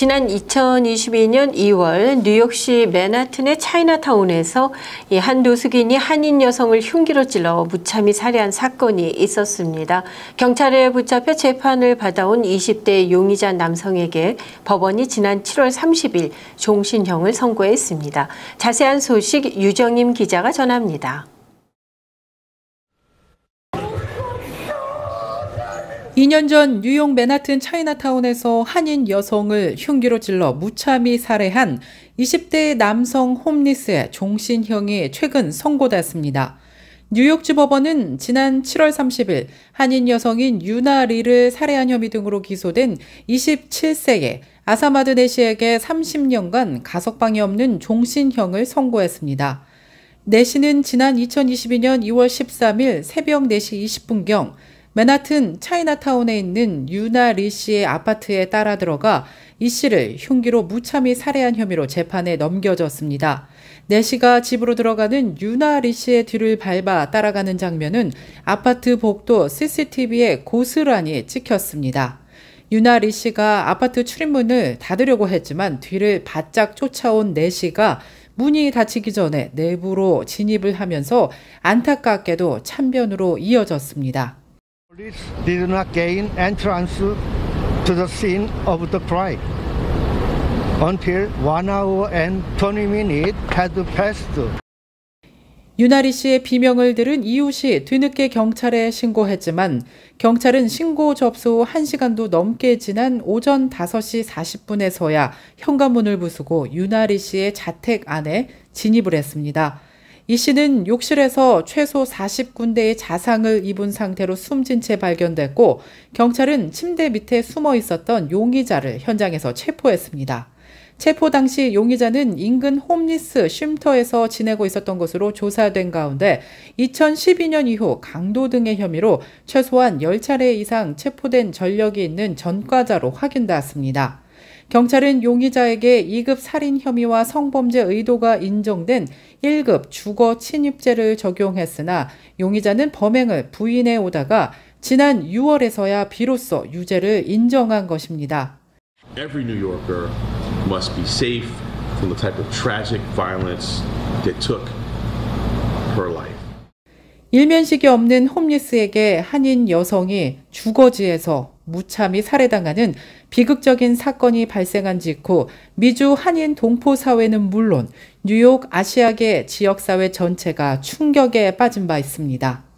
지난 2022년 2월 뉴욕시 맨하튼의 차이나타운에서 한 노숙인이 한인 여성을 흉기로 찔러 무참히 살해한 사건이 있었습니다. 경찰에 붙잡혀 재판을 받아온 20대 용의자 남성에게 법원이 지난 7월 30일 종신형을 선고했습니다. 자세한 소식 유정임 기자가 전합니다. 2년 전 뉴욕 맨하튼 차이나타운에서 한인 여성을 흉기로 찔러 무참히 살해한 20대 남성 홈리스의 종신형이 최근 선고됐습니다. 뉴욕주 법원은 지난 7월 30일 한인 여성인 유나 리를 살해한 혐의 등으로 기소된 27세의 아사마드 네시에게 30년간 가석방이 없는 종신형을 선고했습니다. 네시는 지난 2022년 2월 13일 새벽 4시 20분경 맨하튼 차이나타운에 있는 유나 리 씨의 아파트에 따라 들어가 이 씨를 흉기로 무참히 살해한 혐의로 재판에 넘겨졌습니다. 네 씨가 집으로 들어가는 유나 리 씨의 뒤를 밟아 따라가는 장면은 아파트 복도 CCTV에 고스란히 찍혔습니다. 유나 리 씨가 아파트 출입문을 닫으려고 했지만 뒤를 바짝 쫓아온 네 씨가 문이 닫히기 전에 내부로 진입을 하면서 안타깝게도 참변으로 이어졌습니다. Police did not gain entrance to the scene of the crime until 1 hour and 20 minutes had passed. 유나 리 씨의 비명을 들은 이웃이 뒤늦게 경찰에 신고했지만 경찰은 신고 접수 후 1시간도 넘게 지난 오전 5시 40분에서야 현관문을 부수고 유나 리 씨의 자택 안에 진입을 했습니다. 이 씨는 욕실에서 최소 40군데의 자상을 입은 상태로 숨진 채 발견됐고 경찰은 침대 밑에 숨어 있었던 용의자를 현장에서 체포했습니다. 체포 당시 용의자는 인근 홈리스 쉼터에서 지내고 있었던 것으로 조사된 가운데 2012년 이후 강도 등의 혐의로 최소한 10차례 이상 체포된 전력이 있는 전과자로 확인되었습니다. 경찰은 용의자에게 2급 살인 혐의와 성범죄 의도가 인정된 1급 주거 침입죄를 적용했으나 용의자는 범행을 부인해 오다가 지난 6월에서야 비로소 유죄를 인정한 것입니다. Every New Yorker must be safe from the type of tragic violence that took her life. 일면식이 없는 홈리스에게 한인 여성이 주거지에서 무참히 살해당하는 비극적인 사건이 발생한 직후 미주 한인 동포 사회는 물론 뉴욕 아시아계 지역사회 전체가 충격에 빠진 바 있습니다.